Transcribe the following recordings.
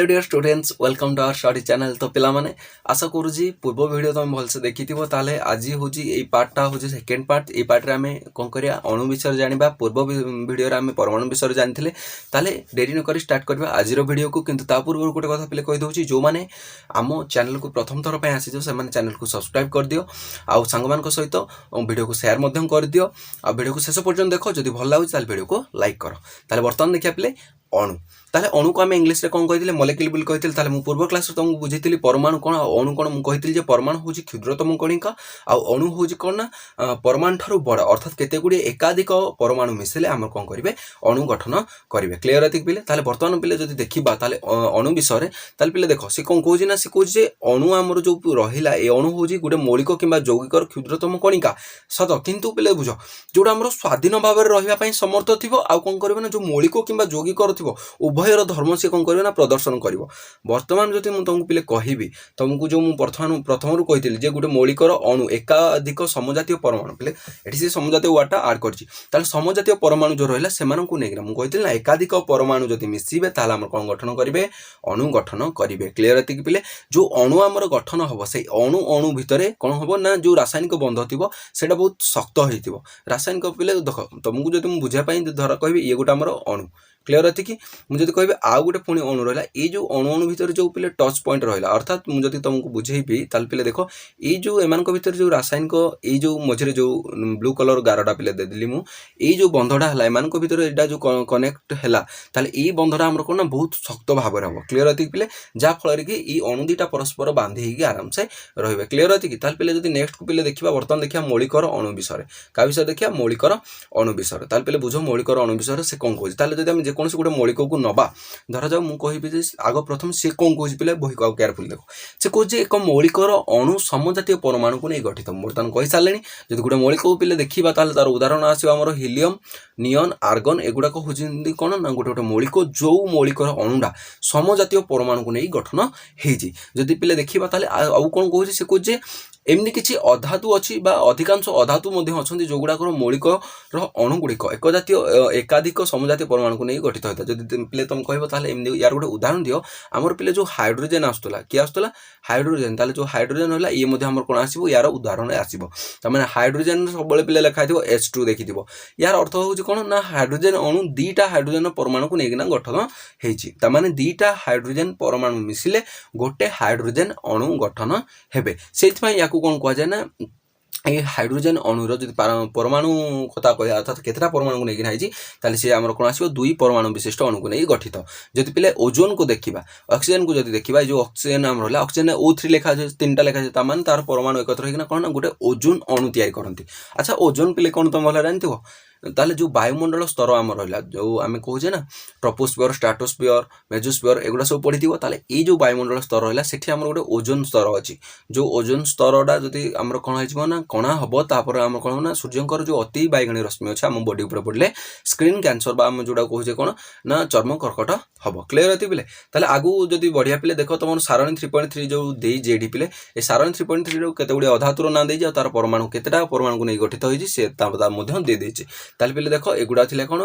Hello dear students welcome to our study channel. तो पिला माने आशा करूँ पूर्व वीडियो तुम भलसे देखी ताले आज हूँ ये पार्टा हूँ सेकेंड पार्ट। ये पार्टे आम कौन करिया अणु विषय जाना। पूर्व वीडियो आम परमाणु विषय जानी ताले डेरी नक स्टार्ट करवा आज वीडियो को। किंतु ता पूर्व गोटे कथा पे कहीदे जो मैंने आम चैनल को प्रथम थर पर आसीज से चैनल को सब्सक्राइब कर दियो आउ सांग मान सहित वीडियो को शेयर कर दियो आ वीडियो को शेष पर्यटन देख। जब भल लगे वीडियो को लाइक कर। ताले बर्तमान देखिया पे अणु ताले अणु को आम इंग्लिश कौन कही मॉलिक्यूल बोली कही। मुझे पूर्व क्लास तुमको बुझे परमाणु कौन अणु कौन मुझे परमाणु हूँ क्षुद्रतम कणिका अणु हूँ कौन ना परमाणु ठार बड़ अर्थात केते गुड़े एकाधिक परमाणु मिसले आम कौन करेंगे अणु गठन करेंगे। क्लीयर एतिक पिले ताले बर्तमान पिले जब देखा ताले अणु विषय ताले पिले देख सी कौन कौन ना सी कहे अणु आमर जो रहा ये अणु हूँ गोटे मौलिक कि यौगिकर क्षुद्रतम कणिका सत। किंतु पिले बुझ जोटा आम स्वाधीन भाव में रही समर्थ थी आउ कौन करेंगे ना जो मौलिक कि यौगिकर थी उभयर धर्म से कौन करेंगे ना प्रदर्शन कर। बर्तमान जब मुझे तुमको पिले कहि तुमको जो प्रथम रू कही गोटे मौलिकर अणु एकाधिक समजातीय परमाणु पिले ये समजातीय वार्डटा आड कर समजातीय परमाणु जो रहा से मुझे ना एकाधिक परमाणु जब मिसबे ताल कौन गठन करेंगे अणु गठन करेंगे। क्लीयर एतिक पिले जो अणु आमर गठन हम से अणु अणु भितर कौन हम ना जो रासायनिक बंध थी से बहुत शक्त हो रासायनिक पिले देख तुमको जो मुझे बुझापी धर कह ये गोटे आमर अणु। क्लीयर है कि मुझे कहे आउ गोटे पुणी अणु रहा ये जो अणु अणु भितर जो पिले टच पॉइंट रहा अर्थात मुझे तुमको बुझेबी ताल पिले देख ये जो एमान भितर जो रासायनिक ये जो मझे जो ब्लू कलर गारटा पिले देदेली मुझे जो बंधटा है एमान भितर यहाँ जो कनेक्ट है ताल ये बंधटा आम कौन ना बहुत शक्त भाव में हम। क्लीयर है पिले जहाँफल कि ये अणु दुटा परस्पर बांधी आराम से रे। क्लीयर है कि ताल पिले जब नेक्स्ट को पिले देखा बर्तमान देखा मौलिकर अणु विषय क्या विषय देखा मौलिकर अणु विषय ताल पिले बुझ मौलिकर अणु विषय से कौन कहे जब कौन गोटे मौलिक को नवा धर जाऊ मुझे कहि आग प्रथम सी कौन कहे पे बही को केयरफुल देख से कहे एक मौलिकर अणु समजातीय परमाणु को नहीं गठित। बर्तमान कही सारे जब गोटे मौलिक को पे देखा तार उदाहरण आसो हिलियम नियन आर्गन एगुड़ाक हूँ कौन ना गोटे गोटे मौलिक जो मौलिकर अणुटा समजातीय परमाणु को नहीं गठन होती पे देखा आउ कौन कहे से कहे एमती किसी अधातु अच्छी अधिकांश अधातु अच्छा जो गुड़ाक मौलिक अणु गुड़िक एक जातीय एकाधिक समजातीय परमाणु को नहीं गठित होता है। जब पे तुम कह यार गोटे उदाहरण दियो आमर पे जो हाइड्रोजेन आसूला किए आसूला हाइड्रोजेन ताले जो हाइड्रोजेन है ये कौन आसो यार उदाहरण आसो तमें हाइड्रोजेन सब पे लिखाई H2 देखी यार अर्थ हूँ कौन ना हाइड्रोजेन अणु दीटा हाइड्रोजेन परमाणु को लेकिन गठन होने दीटा हाइड्रोजेन परमाणु मिसिले गोटे हाइड्रोजेन अणु गठन हेबे से कौन कहुए ना ये हाइड्रोजेन अणुर जो परमाणु कथा कह अर्थात केतटा परमाणु को लेकिन सी आम कौन आसो दुई परमाणु विशिष्ट अणु को नहीं गठित। जब पे ओजोन को देखा ऑक्सीजन को जब देखा जो ऑक्सीजन आम रहा ऑक्सीजन O3 लिखा तीनटा लिखा तार तार परमाणु एकत्र होना कौन ना गोटे ओजोन अणु तैयारी करती। अच्छा ओजोन पे कौन तुम भल जानते ताले जो वायुमंडल स्तर आम रहा जो आम कहे ना ट्रोपोस्फियर स्ट्राटोस्फियर मेजोस्फियर एगुड़ा सब पढ़ी ताले ये जो वायुमंडल स्तर रहा से गोटे ओजोन स्तर अच्छी जो ओजोन स्तरटा जदि आम कौन हो कणा हम तापर आम कौन ना सूर्यंकर जो अति बैगणी रश्मि अच्छे आम बॉडी उपर पड़े स्क्रीन कैंसर आम जोड़ा कहे कौन ना चर्म कर्कट हम। क्लीयर है पिले ताले आगू जदि बढ़िया पिले देख तुम सारणी 3.3 जो दे जेडी पिले ये सारणी 3.3 केते गुड़े अधातुर ना दे तार परमाणु केतेटा परमाणु को नहीं गठित होती दे देछि ताल पे देख एगुड़ा थी कौन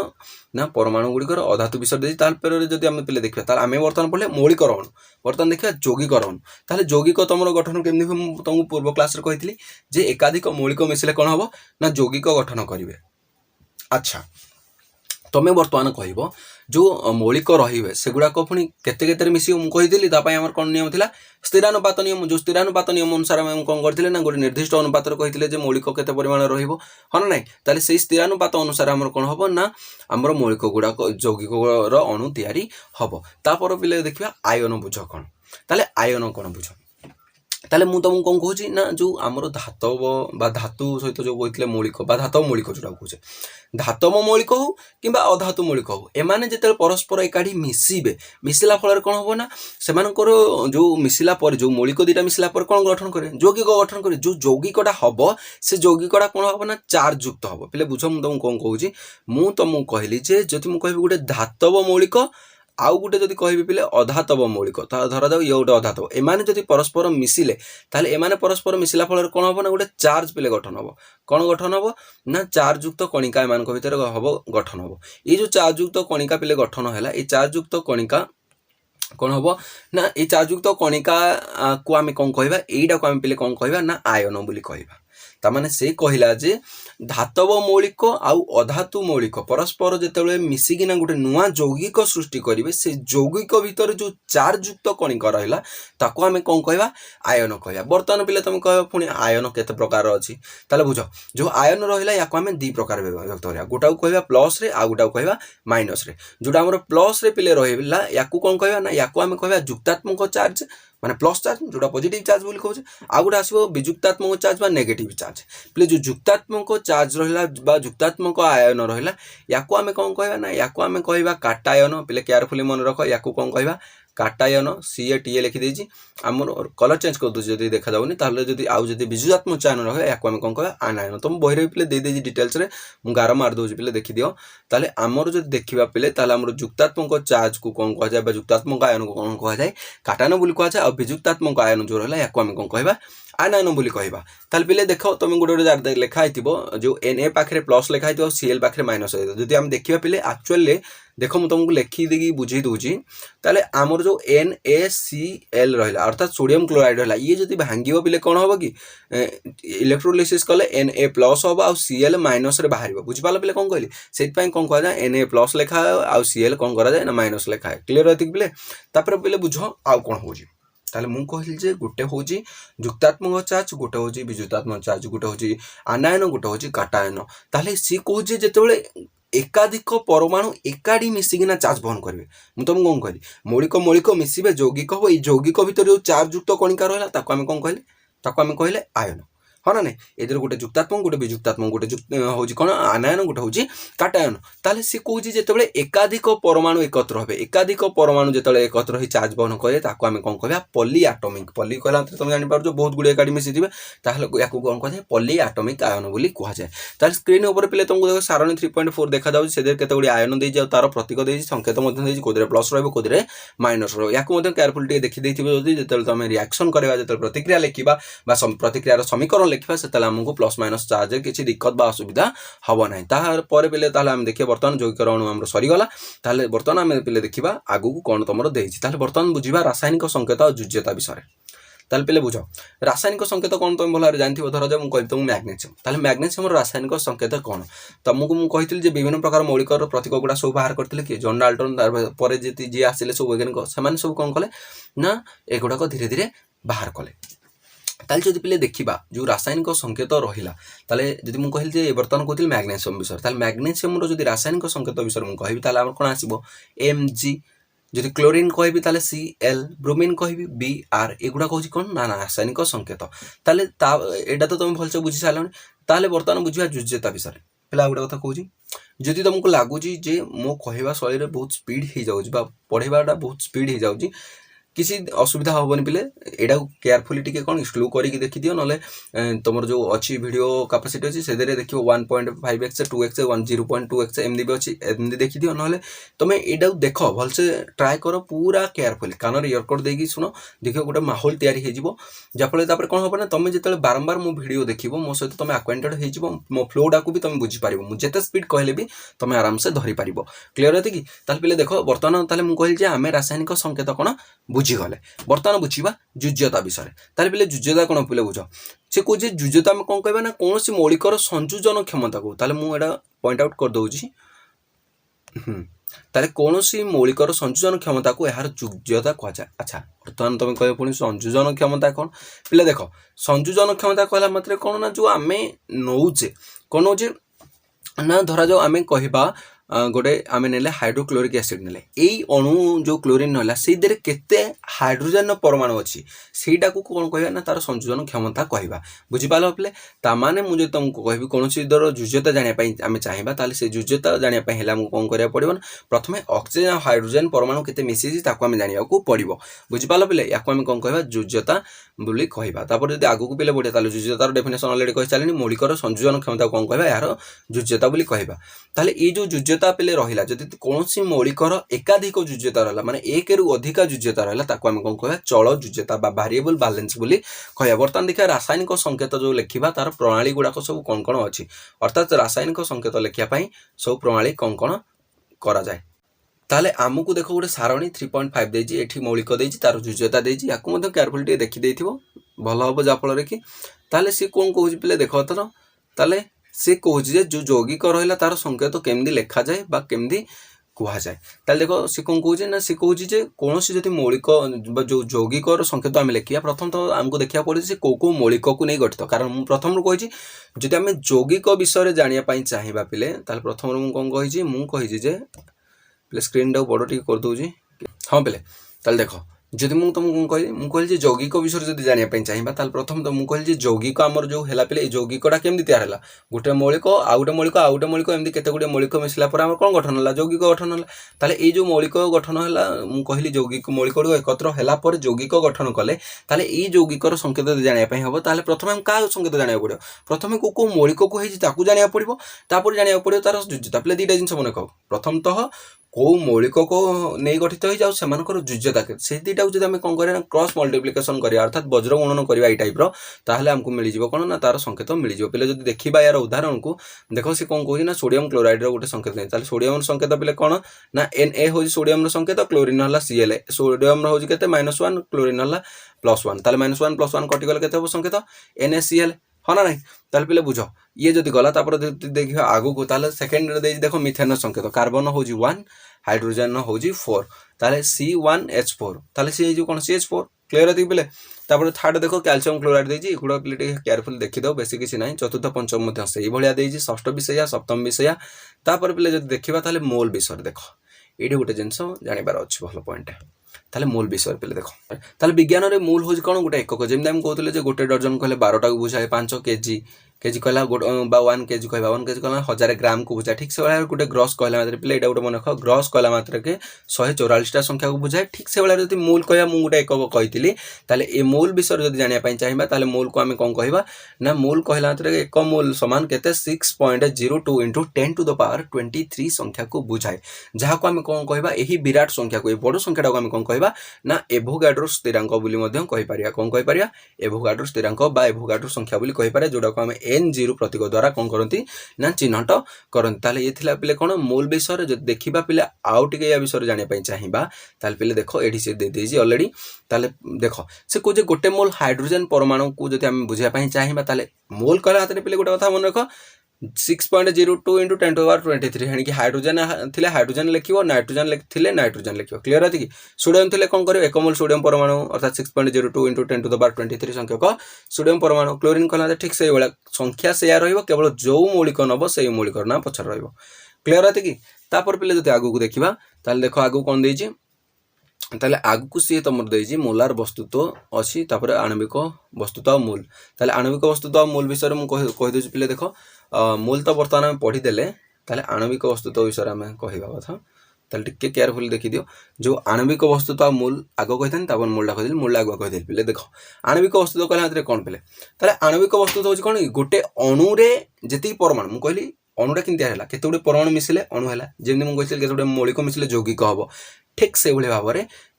ना परमाणु गुड़िकर अधातु विषय देती जब आम पे देखा आम बर्तमान पढ़े मौलिकर अणु बर्तमान देखा यौगिकर अणु ताले यौगिक तुम गठन केमती तुमको पूर्व क्लास कही जे एकाधिक मौलिक मिसिले कौन हम ना यौगिक गठन करेंगे। अच्छा तुम्हें बर्तमान कह जो मौलिक रे से गुड़ाक पुणी केते मिस मुझे आम कौन नियम था स्थिरानुपात नियम जो स्थिरानुपात नियम अनुसार आम कौन करते ना गोटे निर्दिष्ट अनुपात कही मौलिक केते परिमाण हाँ ना ताले से स्थिरानुपात अनुसार आम कौन हम ना आमर मौलिक गुड़ाक यौगिक अणु तैयारी हम। तापर पे देखा आयन बुझ कौन ताले आयन कौन बुझ ताले मु तुमको कौन कहूँ ना जो आमर धातव बा धातु सहित जो कहते मौलिक बा धातव मौलिक जोड़ा कहे धातव मौलिक हो कि अधातु मौलिक हो एमाने जिते परस्पर एकाठी मिसबे मिसला फल कौन हम ना से जो मिसला पर जो मौलिक दुटा मिसला पर कौन गठन करे यौगिक गठन करे जो यौगिकटा हम से यौगिकटा कौन हम ना चार्ज युक्त हम। पे बुझ मुझे तुमको कौन कहूँ मु तुमको कहली जब मुझे गोटे धातव मौलिक आउ गोटे जब कह पे अधातव मौलिक धरा जाऊ ये गोटे अधातव एमाने जब परस्पर मिसिले ताले एमाने परस्पर मिसला फल कौन हम ना गोटे चार्ज पे गठन हम कौन गठन हम ना चार्ज युक्त कणिका एमान भितर हम गठन हम। ये जो चार्ज युक्त कणिका पे गठन है ये चार्ज युक्त कणिका कौन हम ना ये चार्जयुक्त कणिका को आम कौन कह यहीटा को आम पे कौन कह ना आयन बोली कहवा ताने से कहला जे धातव मौलिक आउ अधातु मौलिक परस्पर जिते मिसिकिना गोटे नुआ यौगिक सृष्टि करेंगे से यौगिक भितर जो चार्जयुक्त कणिका रहा ताको आम कौन कह आयन कह बर्तमान पे तुम कह पुणी आयन केते प्रकार अच्छी ताले बुझ जो आयन रहा या आम दी प्रकार व्यक्त करा गोटा कह प्लस रे आउ गोटा कह माइनस रे जोटा आम प्लस रे पिले रहा या कौन कह ना या आम कह जुक्तात्मक चार्ज माने प्लस चार्ज जोटा पॉजिटिव चार्ज बोली कहूँ आउ गोटे आसो विजुक्तात्मक चार्ज बा नेगेटिव चार्ज पे जो जुक्तात्मक चार्ज रहा जुक्तात्मक आयन रहा या आम कौन कह ना या आम कह काटायन पे केयरफुली मन रख या कौन कह काटायन CATA लिखिदे आमर कलर चेंज कर दूसरी जब देखा जाऊनी ताहले आउ विजुतात्मक चायन रहा या आम कौन कह आनायन तुम बही पे दे डिटेल्स रे मु गार मार दूसरी पे देखी दियो ताले आमर जो देखा पे आमर जुक्तात्मक चार्ज को कौन कह जाए जुक्तात्मक आयन को कौन कह जाए काटायन बोली कह जाए और विजुक्तात्मक आयन जो रहा या आम कौन कह आनायन बोली कहवा ताल पे देख तुम गोटे लिखाई जो Na पाखे प्लस लिखाई Cl पाखे माइनस जदि आम देखा पे एक्चुअली देख मुझे तुमको लिखिदेगी बुझे दूसरी ताले आमर जो NaCl रहा अर्थात सोडियम क्लोराइड रहा ये जब भांग पे कौन हम कि इलेक्ट्रोलिसिस कले Na प्लस हम आ Cl माइनस रे बाहर बुझिपाल पे कौन कहली से कौन कह जाए Na प्लस लिखा आ Cl कौन करा जाए ना माइनस लिखा है क्लीयर रहती पे तापर पे बुझ आउ कौन हो ताले मु कहली जे गोटे हूँ जुक्तात्मक चार्ज गोटे हूँ विजुतात्मक चार्ज गोटे हूँ आनायन गोटे हूँ काटायन ताले सी कहूँ जिते एकाधिक परमाणु एकाठी मिसिकिना चार्ज बहन करेंगे मुझे तुमको कौन कहली मौलिक मौलिक मिसबे यौगिक हम ये यौगिक भर जो चार्जयुक्त कणिका रहा आम कौन कहले आयन हाँ ना नहीं ये गोटे जुक्तात्मक गोटे विजुक्तात्मक गोटे हूँ कौन आनायन गोटे हूँ काटायन ताले सी कहूँ जिते एकाधिक परमाणु एकत्र हे एकाधिक परमाणु जो एकत्र ही चार्ज बहन करे आम कौन कह पॉली आटमिक पॉली कहला तुम जापर बहुत गुड़े एकाठी मिसी थे या कौन कह पॉली आटमिक आयन बोली कहुए तार स्क्रीन उपर पे तुमको देख सारणी 3.4 देखा जाऊँ से केतगुड़ी आयन दे तार प्रतीक दे संकेत कौन प्लस रही माइनस या केयरफुल देखी जो तुम रिएक्शन करवा जो प्रतिक्रिया लिखा प्रतिक्रियार समीकरण लिखा से आमको प्लस माइनस चार्ज किसी दिक्कत बा असुविधा हम ना तार पे आम देखिए बर्तमान जैविक अणु आम सरीगला ताले बर्तमान आम पे देखा आगू कौन तुम देती बर्तमान बुझा रासायनिक संकेत और जुज्यता विषय ताल पे बुझ रासायनिक संकेत कौन तुम भल जानते धर जाए मुझे तुमको मैग्नेशियम ताले मैग्नेशियम रासायनिक संकेत कौन तुमको मुझे कही विभिन्न प्रकार मौलिक प्रतीक गुड़ा सब बाहर करते किए जॉन डाल्टन तार जी आसिले सब वैज्ञानिक से कौन कले ना एगुड़ाक धीरे धीरे बाहर कले ताले जदि पे देखा जो रासायनिक संकेत रहा ताले जदि मुझे कहली बर्तमान कहती मैग्नेशियम विषय ताले मैग्नेशियम जो रासायनिक संकेत विषय मुझे कहबी ताले कौन आसो Mg जदि क्लोरीन कहबी ताले Cl ब्रोमीन कहबी Br एगुड़ा कौन कौन ना रासायनिक संकेत ताले एटा तो तुम भलसे बुझी सारे ताले बर्तमान बुझा जुज्यता विषय पे गोटे कथा कहूँ जदि तुमको लगुच जे मो कहवा शैली बहुत स्पीड हो जाऊँगी पढ़ाटा बहुत स्पीड हो जाऊँगी किसी असुविधा हेनी पे यहाँ केयरफुली टी कौन स्लो करके देखी दियो ना तुम जो अच्छी वीडियो कैपेसिटी अच्छी से देख 1.5x 2x 0.2x एमदी भी अच्छी एमदी देखी दियो ना तुम यहाँ देख भलसे ट्राए कर पूरा केयरफुली कान इयरकड देगी शुण देख गोटे माहौल तैयारी जहाँफल कौन हम ना तुम जो बारंबार मो वीडियो देख मो सहित तुम आक्वेंटेड हो मो फ्लोटा को भी तुम बुझीपार मुझे स्पीड कहले भी तुम आराम से धरीपार क्लीयर है कि पे देख बर्तमान मुझे कहली आम रासायनिक संकेत कौन बुझीगले बर्तमान बुझा जुज्यता विषय ताले पे जुज्यता कौन पे बुझ से कौन जुज्यता में कौन कह ना कौन सी मौलिकर संयोजन क्षमता को ताले मुझे पॉइंट आउट कर दूसरी ताले कौन सी मौलिकर संयोजन क्षमता को यार जुज्यता कहुए अच्छा बर्तमान तुम कह पुणी संयोजन क्षमता कौन पे देख संयोजन क्षमता कहला मात्र कौन ना जो आम नौचे कौन नौचे ना धरा जाओ आम कह गोटे आम ने हाइड्रोक्लोरिक एसिड ने यही अणु जो क्लोरीन ना से केते हाइड्रोजन परमाणु अच्छी सेटा को कौन कह ना तार संयोजन क्षमता कहवा बुझीपाल पे ताने मुझे तुमको कह कौन दर जुज्यता जानापी आम चाहिए ताले से जुज्यता जानापी कौन करा पड़ो प्रथम ऑक्सीजन और हाइड्रोजन परमाणु केते मिसी आम जाना पड़ो बुझीपाल पे या कौन कह जुज्यता बोली कहवा तापर जब आगू पे बढ़िया जुज्यतार डेफिनेशन अलरेडी कही सारे मौलिकर संयोजन क्षमता कौन कह यार जुज्यता बोली कहवा ताले ये जो जुज्यता पे रहा जब कौन सी मौलिकर एकाधिक जुज्यता रहा माने एक रु अधिक जुज्यता रहा आम कौन कह चल जुज्यता वेरिएबल बैलेंस बोली कहवा बर्तमान देखा रासायनिक संकेत जो लिखा तार प्रणाली गुड़ाक सब कौन कौन अच्छी अर्थात रासायनिक संकेत लिखापी सब प्रणाली कौन कौन करा जाए ताले आमको देख गोटे सारणी 3.5 देजी एठी मौलिक देजी तार जुजता देजी याकू मध्य केयरफुल टे देखि देथिबो भल हबो जाफल कि ताले सी कोन कहूछि पिले देख तर ताले सी कहूछि जे जो यौगिक रहला तार संकेत केमदी लेखा जाए बा केमदी कुहा जाए ताले देखो सी कोन कहूछि ना सी कहूछि जे कोनोसी जति मौलिक जो यौगिक संकेत आम लिखिया प्रथम तो आमको देखिया पड़े से को मौलिक को नहीं गठित कारण मु प्रथम रु कहिछि जति आम यौगिक विषय जानिया पई चाहिबा पिले ताले प्रथम रु मु कोन कहिछि मु कहिछि जे प्ले स्क्रीन टाक बड़ टी कर दूँ हाँ पे ताल देख जदि मुझे तुमको कहली यौगिक विषय जब जानापी चाहिए ताल प्रथम तो मुझे यौगिक आमर जो है पे यौगिकटा केमती तैयार है गोटे मौलिक आउ गोटे मौलिक आउ गोटे मौलिक एमती केते गुड़े मौलिक मिसला पर कौन गठन है यौगिक गठन है ताले ये जो मौलिक गठन है मुझे कहली यौगिक मौलिक गुड़ एकत्र है यौगिक गठन कले ताले ये यौगिकर संकेत जानापी हम ताले प्रथम हम क्या संकेत जाना पड़ो प्रथम को मौलिक को जाना पड़ो तापर जाना पड़ो तार जुजता पे दुटा जिन मन कह प्रथमतः कौ मौलिक को नहीं गठित हो जाओ सेमानकर जुजता से दुटा जब आम कौन करें क्रॉस मल्टीप्लिकेशन करिया अर्थात वज्र गुणन करिया टाइप रो ताहले हमको मिल जिवो कोन ना तार संकेत मिल जिवो पहिले जदि देखिबा यार उदाहरण को देखो से कोन कहू ना सोडियम क्लोराइड रो गोटे संकेत नै ताले सोडियम संकेत पहिले कोन ना Na हो सोडियम रो संकेत क्लोरीन हला Cl सोडियम रो हो केते -1 क्लोरीन हला +1 ताले -1 +1 कटि गले केते हो संकेत NaCl हाँ ना नहीं ताले पहले बुझ ये जदि गला तापर देखिए आगु को ताले सेकंड रे देखो मिथेन संकेत कार्बन हो 1 हाइड्रोजन हो 4 ताले C1H4 ताले सी जो कोन CH4 क्लियर है पहले तापर थर्ड देखो कैल्शियम क्लोराइड देजी गुड़ा पे केयरफुल देखि दो बेसी किसी ना चतुर्थ पंचम मध्य सही भलिया देजी षष्ठ विषय सप्तम विषय तापर पे जब देखा ताले मोल विषय देख ये गोटे जिनस जानवर अच्छे भल पॉइंट ताले मूल विषय पे देख ताले विज्ञान रे मूल हो कौन गोटे एकक जमी आम कहते गोटे डजन कहले 12टा को बुझाए 5 केजी केजी कहला 1 केजी कहवा 1 केजी कहला 1000 ग्राम को बुझाए ठीक से भाई गोटे ग्रॉस कहला मात्र पे गोटे मन रख ग्रॉस कहला मात्र के 144टा संख्या को बुझाए ठीक से भाई जब मूल कहवा मुझे गोटे एकक कही ताले ए मूल विषय जब जानापी चाहिए ताले मूल को आम कौन कहवा ना मूल कहला मात्र एक मूल समान केते 6.02 इंटू 10 टू द पावर 23 संख्या को बुझाए जहाँ को आम कौन कहवा यही विराट संख्या को बड़ संख्याटा को आम कौन कहवा ना एभोगाड्रो स्थिरांक बोली मध्य कहि पारिया कौन कहि पारिया एभोगाड्रो स्थिरांक बा एभोगाड्रो संख्या बोली कहि पारिया जोडा को हम n0 प्रतीक द्वारा कौन करती ना चिन्हट करती ताले ये थिला पिले कोन मूल विषय जो देखिबा पिले आउ टिके या विषय जानिया पई चाहिबा ताले पिले देखो एडी से दे देजी ऑलरेडी ताले देखो से को जे गोटे मोल हाइड्रोजन परमाणु को जति हम बुझिया पई चाहिबा ताले मोल कहला हाथ पिले गोटे कथा मन रखो 6.02 इंटू 10 टू पावर 23 है कि हाइड्रोजन थिले हाइड्रोजन लिखिबो नाइट्रोजन थिले नाइट्रोजन लिखिबो क्लियर है कि सोडियम थिले कोन करियो एक मोल सोडियम परमाणु अर्थात 6.02 इंटू 10 टू द पावर 23 संख्यक सोडियम परमाणु क्लोरीन कहला ठीक से वाला संख्या सेया रहिबो केवल जो मौलिक नबो सेही मौलिक ना पछर रहिबो क्लियर है कि तापर पिले जति आगु को देखिबा ताले देखो आगु कोन देछि ताले आगु को सी तुम देछि मोलार वस्तुत्व अछि तापर आणविक वस्तुत्व और मूल ताले आणविक वस्तुत्व और मूल विषय में कहि देछि पिले देखो मूल तो बर्तमान आम पढ़ी देले ताले आणविक वस्तुत्व विषय आम कहवा कथा ताले टिके केयरफुल देखि दियो जो आणविक वस्तुत्व और मूल आग कही तापर मूलटा कहि मूल आग कहि पिले देखो आणविक वस्तुत्व कहला मात्रे कोन पिले ताले आणविक वस्तुत्व होछि कोन गोटे अणु रे जेति परमाणु मु कहली अणुटा केमती है केते गुडे परमाणु मिसिले अणु है जेमि मु कहिसले केते गुडे मौलिक मिसिले यौगिक हबो ठीक से भली भाव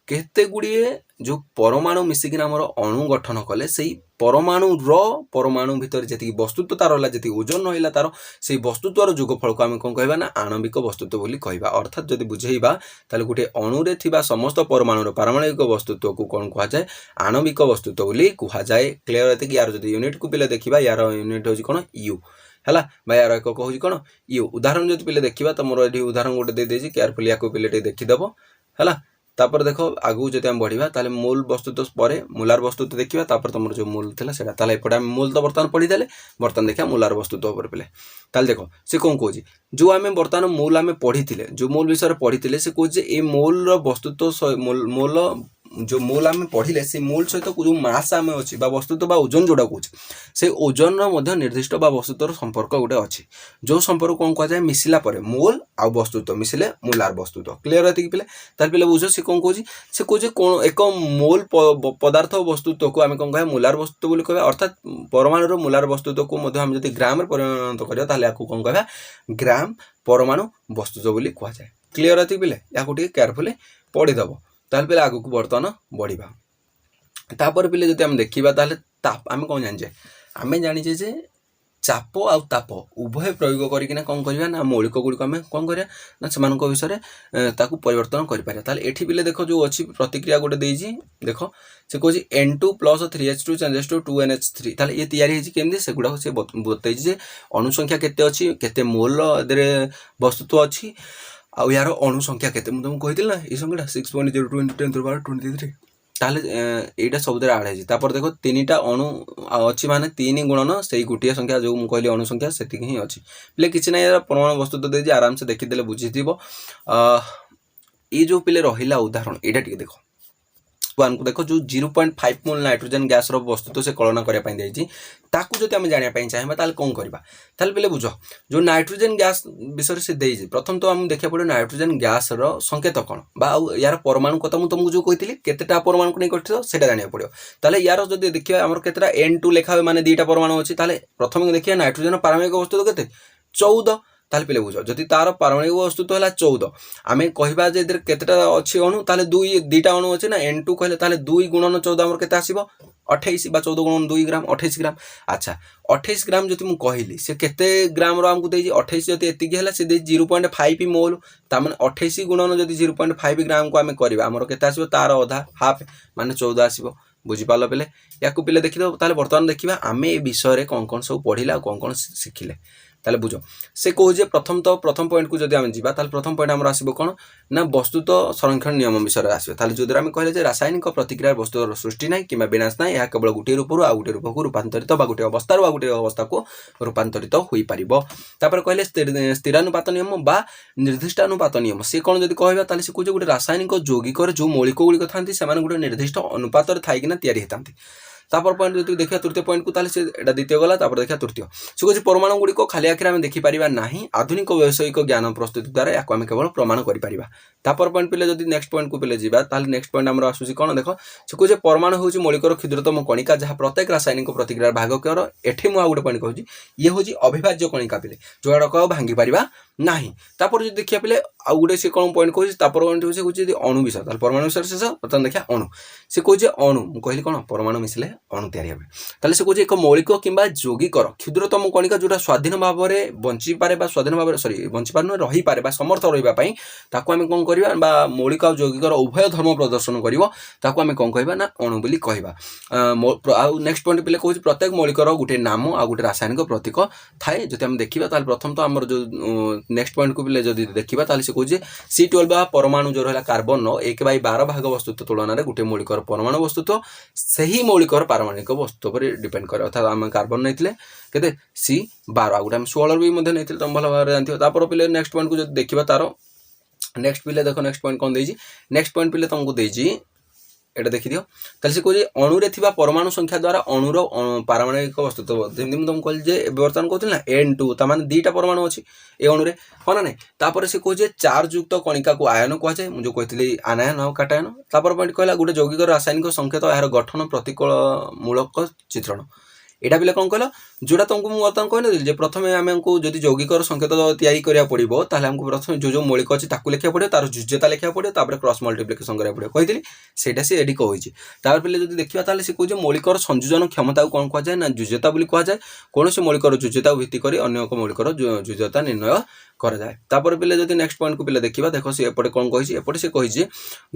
केते गुड़िए जो परमाणु मिसिकिन आमर अणु गठन कले से परमाणु भितर जी वस्तुत्व तार है जी ओजन रहा तार से वस्तुत्वर जोगफल को आम कौन कहवा ना आणविक वस्तुत्व बोली कहवा अर्थात जदि बुझेबा ताले गोटे अणुरे थिबा समस्त परमाणुर पारमाणविक वस्तुत्व को कौन कह जाए आणविक वस्तुत्व बोली कह जाए क्लियर है कि यार जदि यूनिट को पिले देखा यार यूनिट होची कोन यू है यार एक कौन कौन यू उदाहरण जो पिले देखा तो मोर ये उदाहरण गोटे दे देछि केयरफुली या पिले देखीदेव है तापर देखो आगु जब आम बढ़ा ताले मूल वस्तुत्व पर मूलार वस्तुत्व देखा तापर तुम जो मूल था से एपटे मूल तो बर्तमान पढ़ीदे बर्तमान देखा मूलार वस्तुत्व पर पे ताले देखो से कौन कौच जो आम बर्तमान मूल आम पढ़ी जो मूल विषय पढ़ी से कौच ये मूल वस्तुत्व मूल जो मूल आम पढ़ले से मूल सहित जो मास आम अच्छी वस्तुत्व बा ओजन जोड़ा कौच से ओजन निर्दिष्ट वस्तुत्वर संपर्क गोटे अच्छी जो संपर्क कौन कह जाए मिसिला मूल आ वस्तुत्व मिसिले मूलार वस्तुत्व क्लियर है कि पे पे बुझ से कौन कौच से कौच कौन एक मूल पदार्थ वस्तुत्व को आम कौन कह मूलार वस्तुत्व बोली कह अर्थात परमाणुर मूलार वस्तुत्व को जब ग्राम परिणत करा कौन कह ग्राम परमाणु वस्तुत्व बोली कह जाए क्लियर है कि पे या केयरफुली पढ़ीदेव ताल पे आगु को बर्तमान बढ़ा तापर पे जब आम देखा ताल आम कौन जाने आम जाने चाप आउ ताप उभय प्रयोग करकिना कौन करवा ना मौलिक गुड़िक आम कौन करा ना से विषय ताकू परिवर्तन करें। ताल एठी पिले देख जो अच्छी प्रतिक्रिया गोटे देजी देख से कौन N2 + 3H2 changes to 2NH3 ताल ये तैयारी केमती से गुड़ा से बतई अणुसंख्या केते अच्छी केते मोल वस्तुत्व अच्छी आउ यार अणुसंख्या केते मुझे तुमको कही ना ये संख्या 6.02 × 10⁻23 ताहले एटा सब आड़ है। देख 3टा अणु अच्छी माने 3 गुणन से गोटे संख्या जो मुझे कहली अणुसंख्या से ही अच्छी पिले किसी ना यार परमाणु वस्तु तो दे आराम से देखीदे बुझी ये जो पिले रहा उदाहरण यहाँ टे देख को देख जो 0.5 मोल नाइट्रोजन गैस वस्तु तो से कलना करने ताकू जब आम जानापी चाहिए ताल कौन करवा ताल पे बुझ जो नाइट्रोजन गैस विषय से देजी प्रथम तो आम देखा पड़े नाइट्रोजन गैस संकेत कौन बा यार परमाणु कथा मुझे तुमको जो कही केतेटा परमाणु को नहीं कर से जाना पड़ो ताले यार जो देखिए आम केतेटा N2 लिखा मैंने 2टा परमाणु अच्छी प्रथम देखिए नाइट्रोजन पारमाणविक वस्तु तो के 14 ताल पे बुझ जदि तार पारमाणविक वस्तु तो है 14 आम कहवा केतेटा अच्छी अणु ताले 2टा अणु अच्छे ना N2 कहले 2 × 14 आम के 28 बा 14 × 2 ग्राम 28 ग्राम। अच्छा 28 ग्राम जो मुझे कहली से केते ग्राम आमको देजी 28 जब एति है से 0.5 मोल तार 28 गुणन जब 0.5 ग्राम को आम करवा आमर के तार अधा हाफ माने 14 आसो बुझीपाल पे या पे देखीद ताले बर्तमान देखा आम ए विषय कौन कौन सब पढ़ला कौन कौन शिखिले ताले बुझ से कहे प्रथम तो प्रथम पॉइंट को जब आम जा प्रथम पॉइंट आम आसो कौन ना वस्तुत संरक्षण नियम विषय आसो जो आम कहले रासायनिक प्रतिक्रिया वस्तु सृष्टि ना कि विनाश ना यह केवल गोटे रूप आ गोटे रूप को रूपांतरित गोटे अवस्था गोटे अवस्था को रूपांतरित हो पार कहले स्थिरानुपात नियम बा निर्दिष्टानुपात नियम से कौन जब कहता से कहे गोटे रासायनिक यौगिक जो मौलिक गुड़िक था गोटे निर्दिष्ट अनुपात थी तैयारी होता तापर पॉइंट जो देखा तृतीय पॉइंट को ताले से द्वितीय गला देखा तृतीय से कहे परमाणु गुड़िक खाली आखिर आम देखिपर ना आधुनिक वैषयिक ज्ञान प्रस्तुति द्वारा या केवल प्रमाण कर तापर पॉइंट पे जब नेक्स्ट पॉइंट को पे जावा नेक्स्ट पॉइंट आम आसूसी कौन देख से कहे परमाणु हूँ मौलिकर क्षुद्रतम कणिका जहाँ प्रत्येक रासायनिक प्रतिक्रिया भागकर एठी मुझे गोटे पॉइंट कहूँ ये हूँ अविभाज्य कणिका पिले जोड़ा भांगी पार ना तापर जो देखिए पे आउ गोटे से कौन पॉइंट कहूँ तापर पॉइंट कहे अणु विषय परमाणु विषय शेष बर्तमान देखा अणु से कहे अणु मुझे कौन परमाणु मिसले अणु तैयारी हे से कहे एक मौलिक कि यौगिकर क्षुद्रतम कणिका जोटा स्वाधीन भाव में बंची पारे स्वाधीन भाव सरी बंची पार रही पारे समर्थ रही आम कौन करवा मौलिक और यौगिकर उभय धर्म प्रदर्शन करें कौन कहवा ना अणु बोली कहवा नेक्स्ट पॉइंट पे कहे प्रत्येक मौलिकर गोटे नाम आ गोटे रासायनिक प्रतीक थाए जो आम देखा प्रथम तो आम जो नेक्स्ट पॉइंट को पे जब देखा से कहे C12 परमाणु जो रहा कार्बन 1/12 भाग वस्तुत्व तुलन में गोटे मौलिकर परमाणु वस्तुत्व से ही मौलिकर पारमाणविक वस्तु पर डिपेंड करे अर्थात आम कार्बन नहीं के C12 आ गोटे 16 भी नहीं तुम भल भाव जानते पे नेक्स्ट पॉइंट को जो देखा तार नेक्स्ट पिले देख नेक्स्ट पॉइंट कौन देजी नेक्स्ट पॉइंट पिले तुमको देजी एटा देखी दियो ताले से कहे अणुरे थिबा परमाणु संख्या द्वारा अणुर पारमाणविक वस्तुत्व जमी तुमको कहली बर्तमान कहते ना N2 ता माने 2टा परमाणु अच्छी ए अणुरे हाँ ना नहीं तापर से कहे चार्ज युक्त कणिका को आयन कहुए मुझे कही आनायन और काटायन तापर पॉइंट कहला गोटे यौगिक रासायनिक संकेत यार गठन प्रतिकूलमूलक चित्रण यहाँ पे कौन कहल जोड़ा तुमको मुझे बर्तमान कहनी प्रथम आमको जब यौगिकर संकेत तैयारी करा पड़ो आमको प्रथम जो मौलिक अच्छी लिखा पड़ो तार जुज्यता लिखा पड़ो तापर क्रॉस मल्टीप्लिकेशन करा पड़ो कही सेटा से एडी कही तापर पे जब देखा से कहे मौलिकर संयोजन क्षमता को कौन कहुए ना जुज्यता बोली कहुए कौन से मौलिकर जुज्यता भित्ति कर अन्य एक मौलिकर जुज्यता निर्णय कराए तापर पे जब नेक्स्ट पॉइंट को पे देखा देख सी एपटे कौन कही एपटे से कही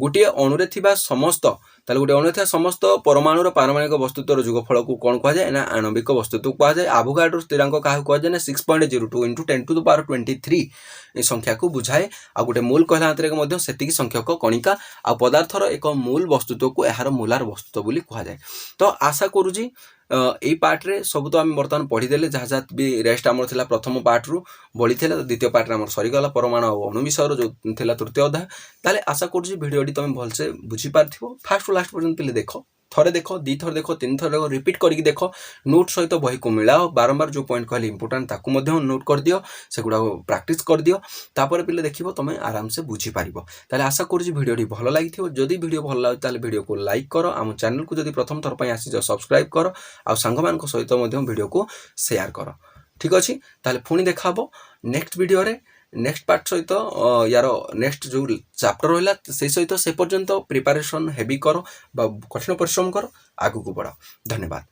गोटे अणुरे थिबा समस्त ताले गोटे अणुरे थिबा समस्त परमाणुर पारमाणविक वस्तुत्वर युगफल को कौन कहुए ना आणविक वस्तुत्व कहुए आभोगाड्रो स्थिरांक क्या कहुए ना 6.02 × 10⁻23 संख्या को बुझाए आ गोटे मूल कहला अंतरे से संख्यक कणिका आ पदार्थर एक मूल वस्तुत्व को यार मूलार वस्तुत्व बोली कहुए। तो आशा करुँची यही पार्ट्रे सब तो आम बर्तमान पढ़ीदे जहाँ जहाँ भी रेस्ट आमर था प्रथम पार्ट्रु बढ़ी था द्वितीय पार्ट्रे आम सरीगला परमाणु और अणु विषय जो था तृतीय अध्याय ताले आशा करुँची भिडियोटी तुम भलसे बुझीपार फास्ट टू लास्ट पर्यंत पे देख थरे देख दी थर देख तीन थर देख रिपीट करके देख नोट सहित बही को मिलाओ बारंबार जो पॉइंट कहली इंपोर्टाट ताकू नोट कर दियो सेगुड़ा प्रैक्टिस कर दियो तापर पे देखिए तुम आराम से बुझीपार ताले आशा करुँची भिडियोटी भल लगी जदि भिडियो भल लगे ताले भिडियो को लाइक कर आम चैनल को जदि प्रथम थर पर आसी सब्सक्राइब कर आ सांग सहित भिडियो को शेयर कर ठीक अच्छे ताले पुणी देखा नेक्स्ट वीडियो रे नेक्स्ट पार्ट सहित यार नेक्स्ट जो चैप्टर रहा से सहित से पर्यंत प्रिपरेशन हेवी कर कठिन परिश्रम कर आगू को बढ़ाओ। धन्यवाद।